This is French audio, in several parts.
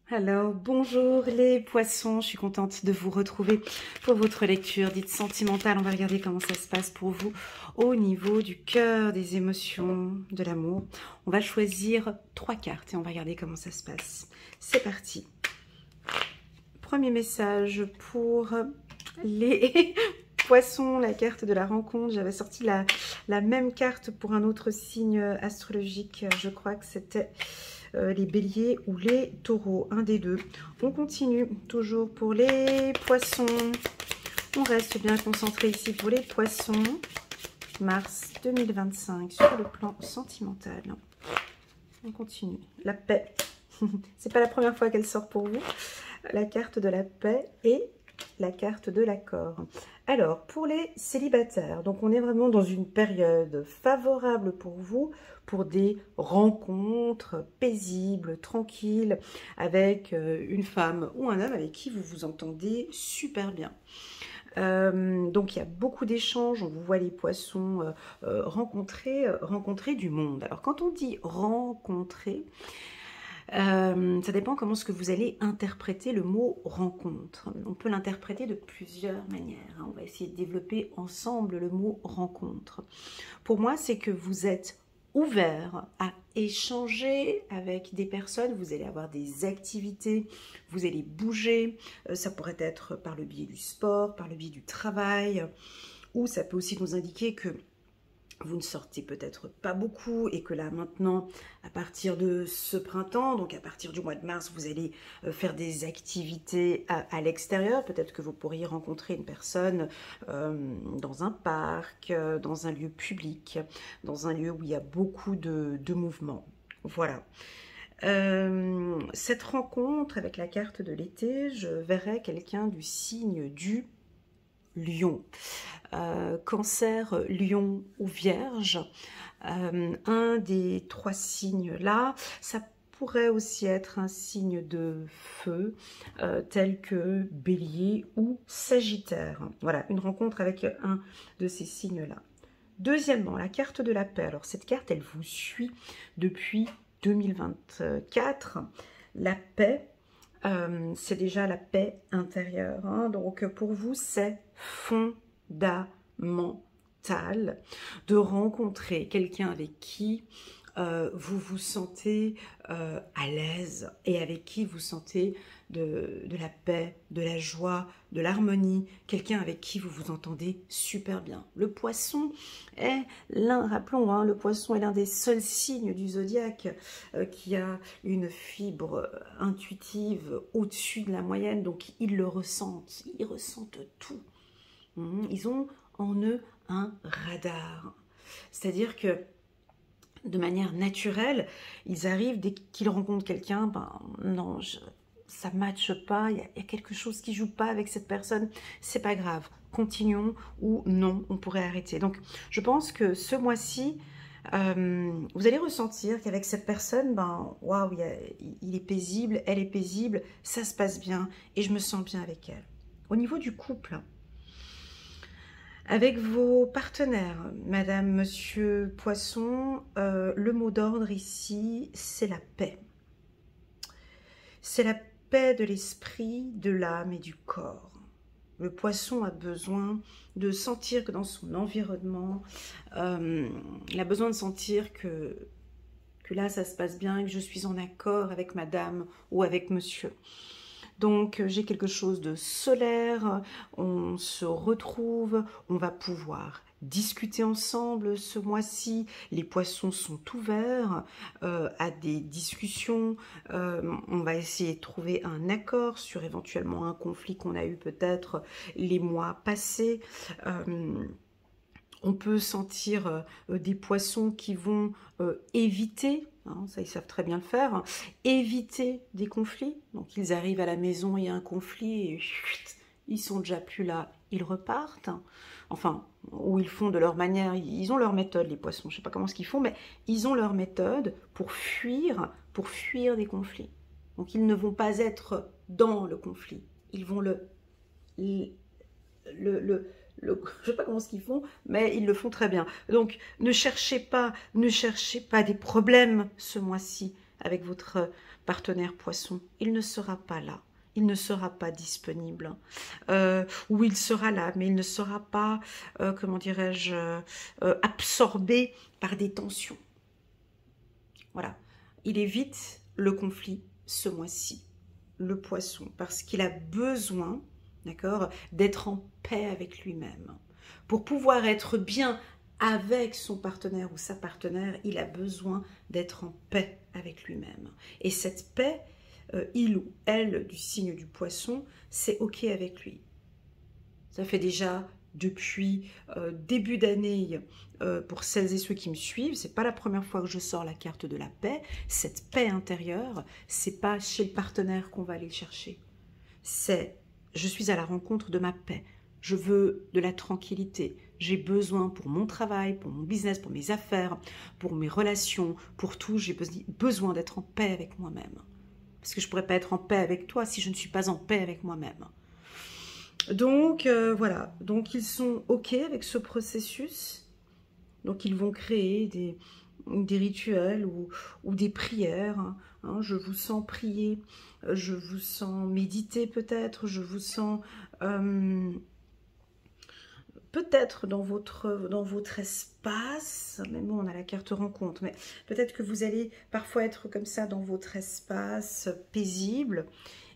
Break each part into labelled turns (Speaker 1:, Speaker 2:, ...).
Speaker 1: Alors, bonjour les poissons, je suis contente de vous retrouver pour votre lecture dite sentimentale. On va regarder comment ça se passe pour vous au niveau du cœur, des émotions, de l'amour. On va choisir 3 cartes et on va regarder comment ça se passe. C'est parti. Premier message pour les poissons, la carte de la rencontre. J'avais sorti la même carte pour un autre signe astrologique. Je crois que c'était les béliers ou les taureaux, un des deux. On continue toujours pour les poissons. On reste bien concentré ici pour les poissons. Mars 2025 sur le plan sentimental. On continue. La paix. C'est pas la première fois qu'elle sort pour vous. La carte de la paix et la carte de l'accord. Alors, pour les célibataires, donc on est vraiment dans une période favorable pour vous, pour des rencontres paisibles, tranquilles, avec une femme ou un homme avec qui vous vous entendez super bien. Donc il y a beaucoup d'échanges, on vous voit les poissons rencontrer du monde. Alors quand on dit rencontrer, ça dépend comment est-ce que vous allez interpréter le mot rencontre. On peut l'interpréter de plusieurs manières. On va essayer de développer ensemble le mot rencontre. Pour moi, c'est que vous êtes ouvert à échanger avec des personnes, vous allez avoir des activités, vous allez bouger, ça pourrait être par le biais du sport, par le biais du travail, ou ça peut aussi nous indiquer que vous ne sortez peut-être pas beaucoup et que là maintenant, à partir de ce printemps, donc à partir du mois de mars, vous allez faire des activités à l'extérieur. Peut-être que vous pourriez rencontrer une personne dans un parc, dans un lieu public, dans un lieu où il y a beaucoup de mouvements. Voilà. Cette rencontre avec la carte de l'été, je verrais quelqu'un du signe du Lion, Cancer, Lion ou Vierge, un des 3 signes là. Ça pourrait aussi être un signe de feu, tel que Bélier ou Sagittaire. Voilà, une rencontre avec un de ces signes là. Deuxièmement, la carte de la paix. Alors cette carte, elle vous suit depuis 2024. La paix, c'est déjà la paix intérieure, hein. Donc pour vous c'est fondamental de rencontrer quelqu'un avec qui vous vous sentez à l'aise et avec qui vous sentez de la paix, de la joie, de l'harmonie, quelqu'un avec qui vous vous entendez super bien. Le poisson est l'un, rappelons, hein, le poisson est l'un des seuls signes du zodiaque qui a une fibre intuitive au-dessus de la moyenne, donc ils le ressentent, ils ressentent tout. Ils ont en eux un radar, c'est-à-dire que de manière naturelle, ils arrivent, dès qu'ils rencontrent quelqu'un, ben non, ça ne matche pas, il y a quelque chose qui ne joue pas avec cette personne, c'est pas grave, continuons, ou non, on pourrait arrêter. Donc je pense que ce mois-ci, vous allez ressentir qu'avec cette personne, ben waouh, il est paisible, elle est paisible, ça se passe bien, et je me sens bien avec elle. Au niveau du couple, avec vos partenaires, madame, monsieur, poisson, le mot d'ordre ici, c'est la paix. C'est la paix de l'esprit, de l'âme et du corps. Le poisson a besoin de sentir que dans son environnement, il a besoin de sentir que là, ça se passe bien, que je suis en accord avec madame ou avec monsieur. Donc, j'ai quelque chose de solaire, on se retrouve, on va pouvoir discuter ensemble ce mois-ci. Les poissons sont ouverts à des discussions. On va essayer de trouver un accord sur éventuellement un conflit qu'on a eu peut-être les mois passés. On peut sentir des poissons qui vont éviter, hein, ça ils savent très bien le faire, hein, éviter des conflits. Donc ils arrivent à la maison, il y a un conflit et chut, ils sont déjà plus là, ils repartent. Enfin, ou ils font de leur manière, ils ont leur méthode les poissons, je ne sais pas comment ce qu'ils font, mais ils ont leur méthode pour fuir des conflits. Donc ils ne vont pas être dans le conflit, ils vont je ne sais pas comment ce qu'ils font, mais ils le font très bien. Donc, ne cherchez pas des problèmes ce mois-ci avec votre partenaire poisson, il ne sera pas là. Il ne sera pas disponible. Ou il sera là, mais il ne sera pas, comment dirais-je, absorbé par des tensions. Voilà. Il évite le conflit ce mois-ci, le poisson, parce qu'il a besoin, d'accord, d'être en paix avec lui-même. Pour pouvoir être bien avec son partenaire ou sa partenaire, il a besoin d'être en paix avec lui-même. Et cette paix, il ou elle du signe du poisson, c'est OK avec lui. Ça fait déjà depuis début d'année, pour celles et ceux qui me suivent, c'est pas la première fois que je sors la carte de la paix. Cette paix intérieure, c'est pas chez le partenaire qu'on va aller le chercher. C'est, je suis à la rencontre de ma paix. Je veux de la tranquillité. J'ai besoin pour mon travail, pour mon business, pour mes affaires, pour mes relations, pour tout. J'ai besoin d'être en paix avec moi-même. Parce que je ne pourrais pas être en paix avec toi si je ne suis pas en paix avec moi-même. Donc, voilà. Donc, ils sont OK avec ce processus. Donc, ils vont créer des rituels ou des prières. Hein. Je vous sens prier. Je vous sens méditer peut-être. Je vous sens... peut-être dans votre espace, même bon, on a la carte rencontre, mais peut-être que vous allez parfois être comme ça dans votre espace paisible,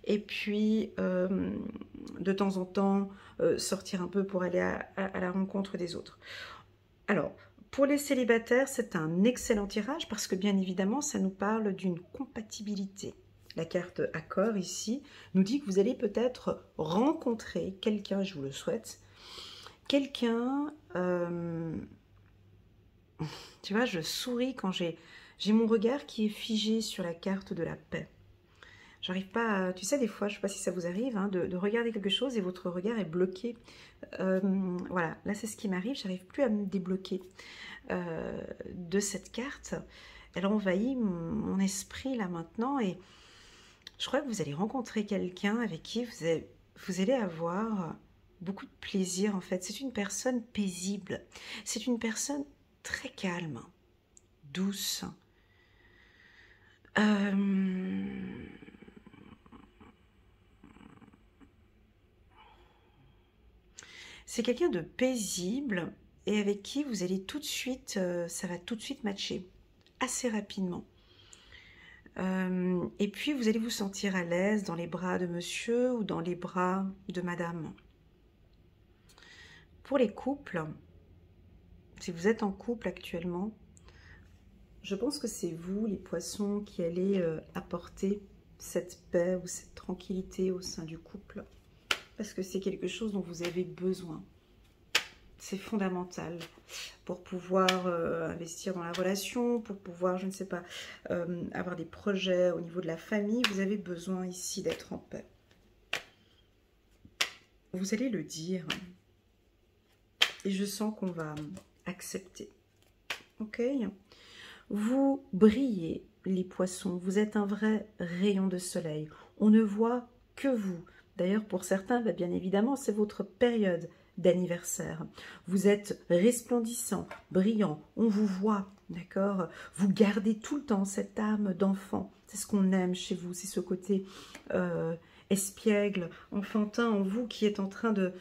Speaker 1: et puis de temps en temps sortir un peu pour aller à la rencontre des autres. Alors, pour les célibataires, c'est un excellent tirage parce que bien évidemment, ça nous parle d'une compatibilité. La carte accord ici nous dit que vous allez peut-être rencontrer quelqu'un, je vous le souhaite, quelqu'un, tu vois, je souris quand j'ai mon regard qui est figé sur la carte de la paix. J'arrive pas à, tu sais, des fois, je ne sais pas si ça vous arrive, hein, de regarder quelque chose et votre regard est bloqué. Voilà, là c'est ce qui m'arrive, j'arrive plus à me débloquer de cette carte. Elle envahit mon esprit là maintenant et je crois que vous allez rencontrer quelqu'un avec qui vous allez avoir beaucoup de plaisir en fait. C'est une personne paisible, c'est une personne très calme, douce. C'est quelqu'un de paisible et avec qui vous allez tout de suite, ça va tout de suite matcher, assez rapidement. Et puis vous allez vous sentir à l'aise dans les bras de monsieur ou dans les bras de madame. Pour les couples, si vous êtes en couple actuellement, je pense que c'est vous, les poissons, qui allez apporter cette paix ou cette tranquillité au sein du couple. Parce que c'est quelque chose dont vous avez besoin. C'est fondamental pour pouvoir investir dans la relation, pour pouvoir, je ne sais pas, avoir des projets au niveau de la famille. Vous avez besoin ici d'être en paix. Vous allez le dire. Et je sens qu'on va accepter. Ok ? Vous brillez, les poissons. Vous êtes un vrai rayon de soleil. On ne voit que vous. D'ailleurs, pour certains, bien évidemment, c'est votre période d'anniversaire. Vous êtes resplendissant, brillant, on vous voit, d'accord? Vous gardez tout le temps cette âme d'enfant. C'est ce qu'on aime chez vous, c'est ce côté espiègle, enfantin en vous qui est en train de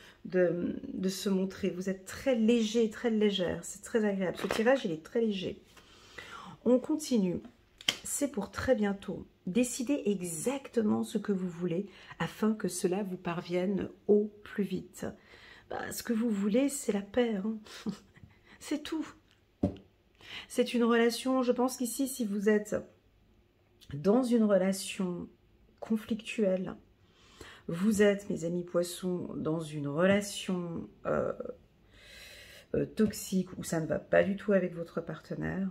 Speaker 1: se montrer. Vous êtes très léger, très légère, c'est très agréable. Ce tirage, il est très léger. On continue. C'est pour très bientôt. Décidez exactement ce que vous voulez afin que cela vous parvienne au plus vite. Bah, ce que vous voulez, c'est la paix. Hein. C'est tout. C'est une relation, je pense qu'ici, si vous êtes dans une relation conflictuelle, vous êtes, mes amis poissons, dans une relation toxique où ça ne va pas du tout avec votre partenaire,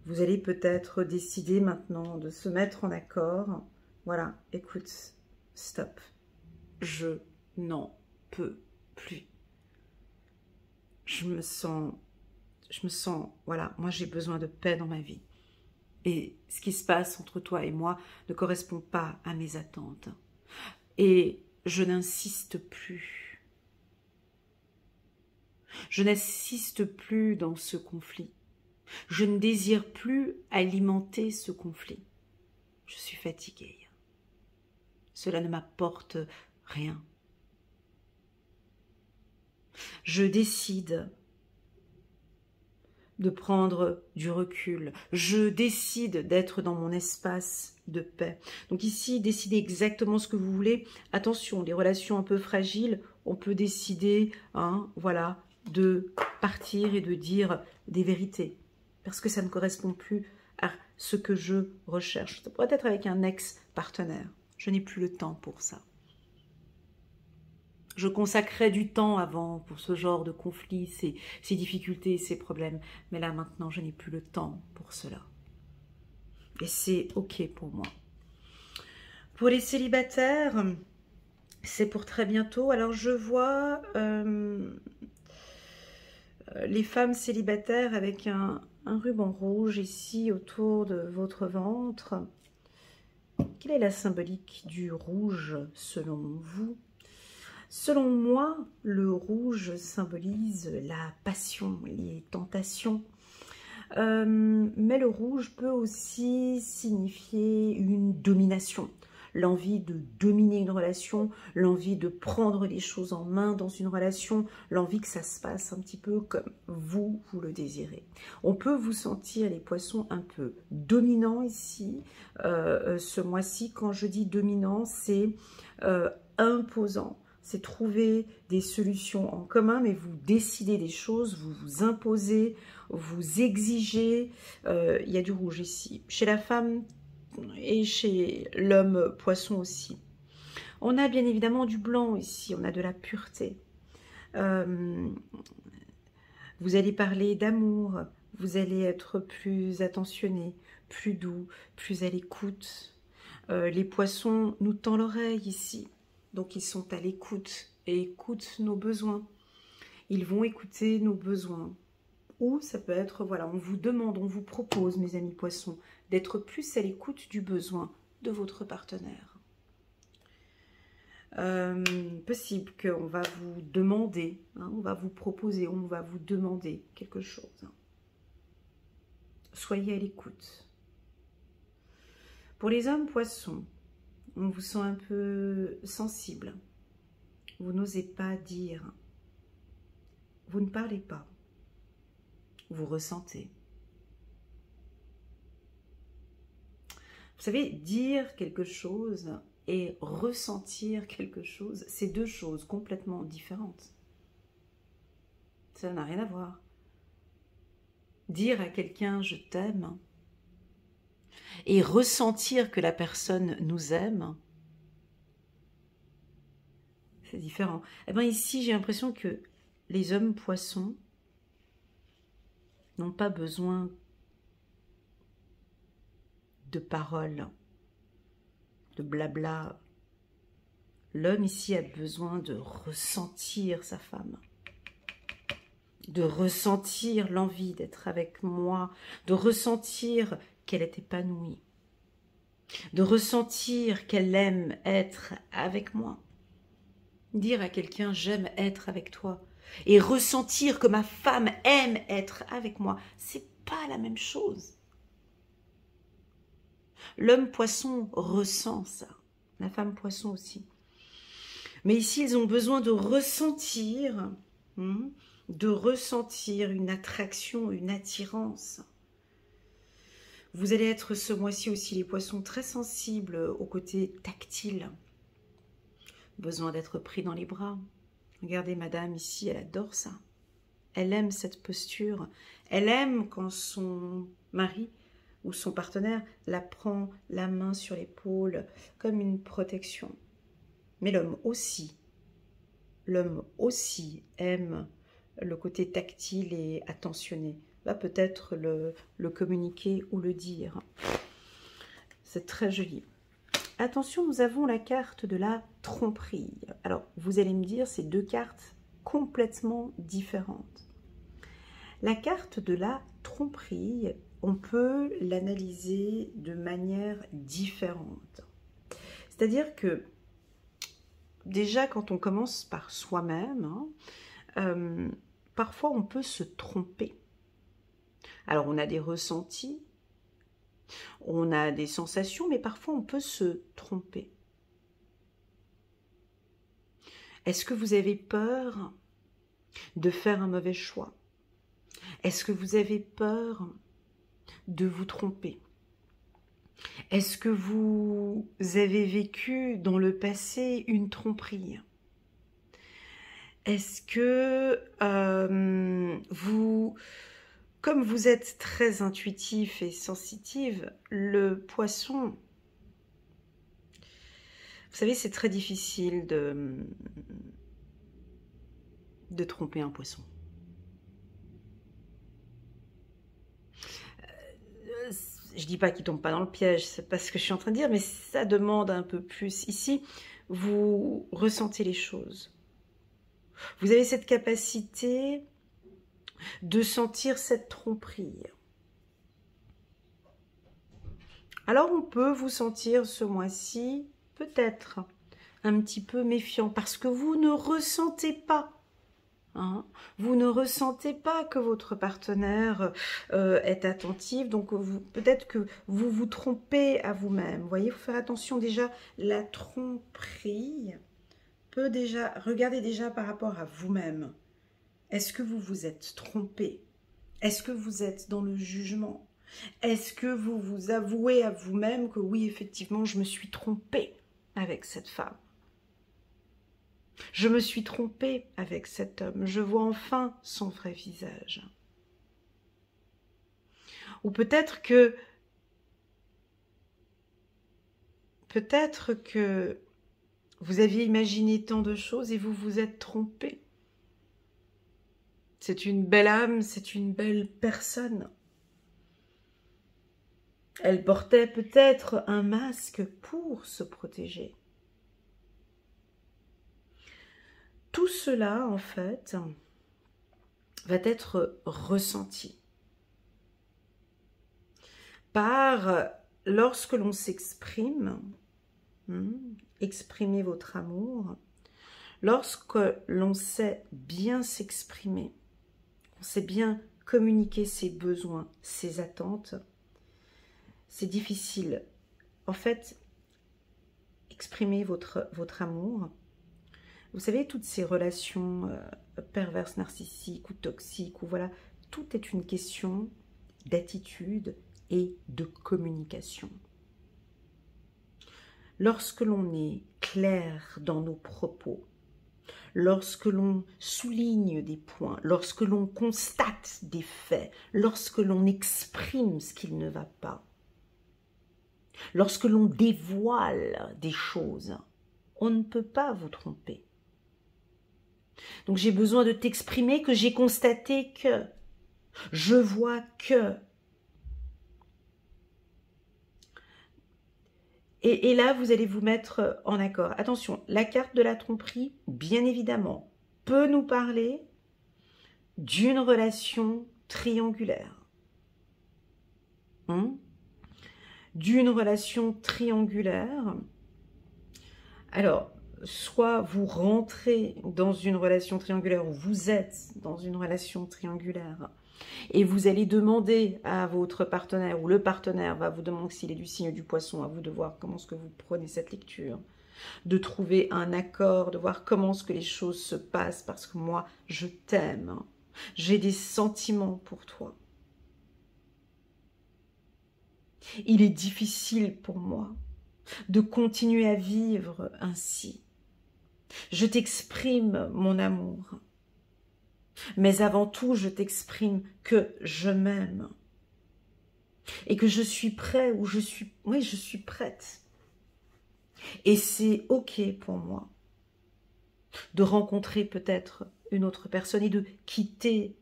Speaker 1: vous allez peut-être décider maintenant de se mettre en accord. Voilà, écoute, stop. Je n'en peux plus. Je me sens, voilà, moi j'ai besoin de paix dans ma vie. Et ce qui se passe entre toi et moi ne correspond pas à mes attentes. Et je n'insiste plus. Je n'insiste plus dans ce conflit. Je ne désire plus alimenter ce conflit. Je suis fatiguée. Cela ne m'apporte rien. Je décide de prendre du recul. Je décide d'être dans mon espace de paix. Donc ici, décidez exactement ce que vous voulez. Attention, les relations un peu fragiles, on peut décider, hein, voilà, de partir et de dire des vérités. Parce que ça ne correspond plus à ce que je recherche. Ça pourrait être avec un ex-partenaire. Je n'ai plus le temps pour ça. Je consacrais du temps avant pour ce genre de conflits, ces difficultés, ces problèmes. Mais là, maintenant, je n'ai plus le temps pour cela. Et c'est OK pour moi. Pour les célibataires, c'est pour très bientôt. Alors, je vois les femmes célibataires avec un ruban rouge ici autour de votre ventre. Quelle est la symbolique du rouge selon vous ? Selon moi, le rouge symbolise la passion, les tentations. Mais le rouge peut aussi signifier une domination. L'envie de dominer une relation, l'envie de prendre les choses en main dans une relation, l'envie que ça se passe un petit peu comme vous le désirez. On peut vous sentir, les poissons, un peu dominant ici. Ce mois-ci, quand je dis dominant, c'est imposant. C'est trouver des solutions en commun, mais vous décidez des choses, vous vous imposez, vous exigez. Il y a du rouge ici. Chez la femme et chez l'homme poisson aussi. On a bien évidemment du blanc ici, on a de la pureté. Vous allez parler d'amour, vous allez être plus attentionné, plus doux, plus à l'écoute. Les poissons nous tendent l'oreille ici. Donc, ils sont à l'écoute et écoutent nos besoins. Ils vont écouter nos besoins. Ou ça peut être, voilà, on vous demande, on vous propose, mes amis poissons, d'être plus à l'écoute du besoin de votre partenaire. Possible qu'on va vous demander, hein, on va vous proposer, on va vous demander quelque chose. Soyez à l'écoute. Pour les hommes poissons, on vous sent un peu sensible. Vous n'osez pas dire. Vous ne parlez pas. Vous ressentez. Vous savez, dire quelque chose et ressentir quelque chose, c'est deux choses complètement différentes. Ça n'a rien à voir. Dire à quelqu'un « je t'aime » et ressentir que la personne nous aime, c'est différent. Eh bien ici, j'ai l'impression que les hommes poissons n'ont pas besoin de paroles, de blabla. L'homme ici a besoin de ressentir sa femme, de ressentir l'envie d'être avec moi, de ressentir qu'elle est épanouie, de ressentir qu'elle aime être avec moi. Dire à quelqu'un « j'aime être avec toi » et ressentir que ma femme aime être avec moi, c'est pas la même chose. L'homme poisson ressent ça, la femme poisson aussi. Mais ici, ils ont besoin de ressentir une attraction, une attirance. Vous allez être ce mois-ci aussi, les poissons, très sensibles au côté tactile. Besoin d'être pris dans les bras. Regardez madame ici, elle adore ça. Elle aime cette posture. Elle aime quand son mari ou son partenaire la prend la main sur l'épaule comme une protection. Mais l'homme aussi aime le côté tactile et attentionné. Va peut-être le communiquer ou le dire. C'est très joli. Attention, nous avons la carte de la tromperie. Alors, vous allez me dire, c'est deux cartes complètement différentes. La carte de la tromperie, on peut l'analyser de manière différente. C'est-à-dire que, déjà, quand on commence par soi-même, parfois on peut se tromper. Alors, on a des ressentis, On a des sensations, mais parfois on peut se tromper. Est-ce que vous avez peur de faire un mauvais choix? Est-ce que vous avez peur de vous tromper? Est-ce que vous avez vécu dans le passé une tromperie? Est-ce que comme vous êtes très intuitif et sensitive, le poisson, vous savez, c'est très difficile de tromper un poisson. Je dis pas qu'il tombe pas dans le piège, c'est pas ce que je suis en train de dire, mais ça demande un peu plus. Ici, vous ressentez les choses. Vous avez cette capacité de sentir cette tromperie. Alors on peut vous sentir ce mois-ci peut-être un petit peu méfiant parce que vous ne ressentez pas. Vous ne ressentez pas que votre partenaire est attentif, donc peut-être que vous vous trompez à vous-même. Vous voyez, il faut faire attention déjà, la tromperie peut déjà, regardez déjà par rapport à vous-même. Est-ce que vous vous êtes trompé? Est-ce que vous êtes dans le jugement? Est-ce que vous vous avouez à vous-même que oui, effectivement, je me suis trompée avec cette femme? Je me suis trompée avec cet homme. Je vois enfin son vrai visage. Ou peut-être que vous aviez imaginé tant de choses et vous vous êtes trompé. C'est une belle âme, c'est une belle personne. Elle portait peut-être un masque pour se protéger. Tout cela, en fait, va être ressenti par, lorsque l'on s'exprime, exprimer votre amour, lorsque l'on sait bien s'exprimer, on sait bien communiquer ses besoins, ses attentes, c'est difficile. En fait, exprimer votre amour. Vous savez, toutes ces relations perverses, narcissiques ou toxiques, ou voilà, tout est une question d'attitude et de communication. Lorsque l'on est clair dans nos propos, lorsque l'on souligne des points, lorsque l'on constate des faits, lorsque l'on exprime ce qu'il ne va pas, lorsque l'on dévoile des choses, on ne peut pas vous tromper. Donc j'ai besoin de t'exprimer que j'ai constaté que, je vois que. Et là, vous allez vous mettre en accord. Attention, la carte de la tromperie, bien évidemment, peut nous parler d'une relation triangulaire. D'une relation triangulaire. Alors, soit vous rentrez dans une relation triangulaire ou vous êtes dans une relation triangulaire et vous allez demander à votre partenaire ou le partenaire va vous demander s'il est du signe du poisson, à vous de voir comment est-ce que vous prenez cette lecture, de trouver un accord, de voir comment est-ce que les choses se passent parce que moi je t'aime, j'ai des sentiments pour toi. Il est difficile pour moi de continuer à vivre ainsi. Je t'exprime mon amour. Mais avant tout, je t'exprime que je m'aime. Et que je suis prêt ou je suis prête. Et c'est ok pour moi de rencontrer peut-être une autre personne et de quitter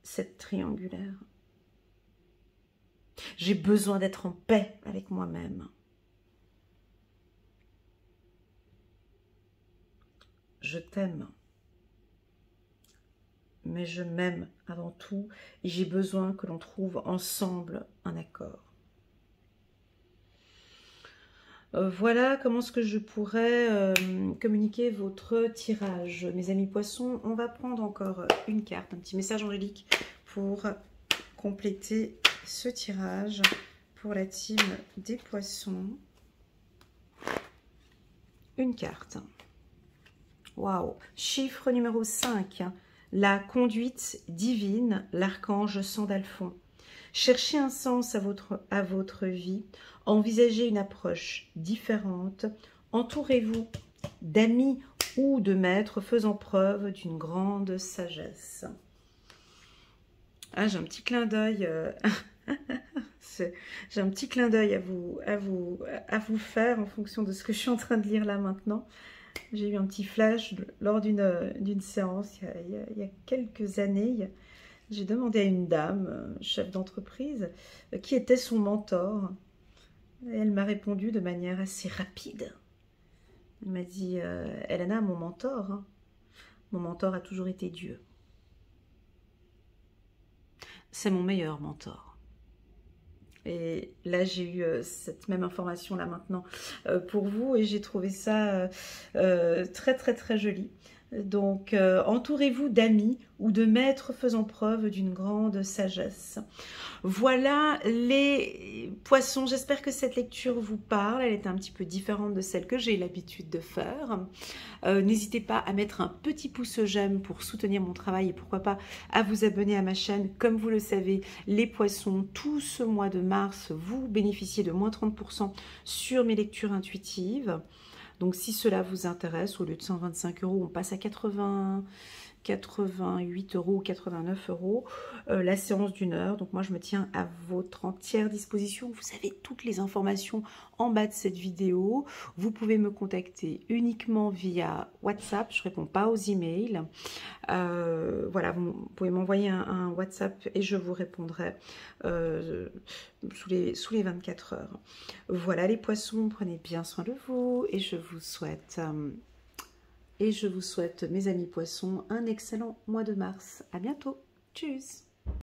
Speaker 1: cette triangulaire. J'ai besoin d'être en paix avec moi-même. Je t'aime. Mais je m'aime avant tout et j'ai besoin que l'on trouve ensemble un accord. Voilà comment est-ce que je pourrais communiquer votre tirage. Mes amis poissons, on va prendre encore une carte, un petit message angélique pour compléter ce tirage. pour la team des poissons. Une carte. Waouh! Chiffre numéro 5. La conduite divine, l'archange Sandalphon. Cherchez un sens à votre vie. Envisagez une approche différente. Entourez-vous d'amis ou de maîtres faisant preuve d'une grande sagesse. Ah, j'ai un petit clin d'œil. J'ai un petit clin d'œil à vous faire en fonction de ce que je suis en train de lire là maintenant. J'ai eu un petit flash lors d'une séance il y a quelques années. J'ai demandé à une dame, chef d'entreprise, qui était son mentor. Et elle m'a répondu de manière assez rapide. Elle m'a dit, Elena, mon mentor a toujours été Dieu. C'est mon meilleur mentor. Et là, j'ai eu cette même information là maintenant pour vous et j'ai trouvé ça très très très joli. Donc, entourez-vous d'amis ou de maîtres faisant preuve d'une grande sagesse. Voilà les poissons. J'espère que cette lecture vous parle. Elle est un petit peu différente de celle que j'ai l'habitude de faire. N'hésitez pas à mettre un petit pouce j'aime pour soutenir mon travail et pourquoi pas à vous abonner à ma chaîne. Comme vous le savez, les poissons, tout ce mois de mars, vous bénéficiez de moins 30% sur mes lectures intuitives. Donc si cela vous intéresse, au lieu de 125 €, on passe à 88 € ou 89 €, la séance d'une heure. Donc moi je me tiens à votre entière disposition. Vous avez toutes les informations en bas de cette vidéo. Vous pouvez me contacter uniquement via WhatsApp. Je ne réponds pas aux emails. Voilà, vous pouvez m'envoyer un WhatsApp et je vous répondrai sous les 24 heures. Voilà les poissons, prenez bien soin de vous et je vous souhaite... mes amis poissons, un excellent mois de mars. À bientôt. Tchuss.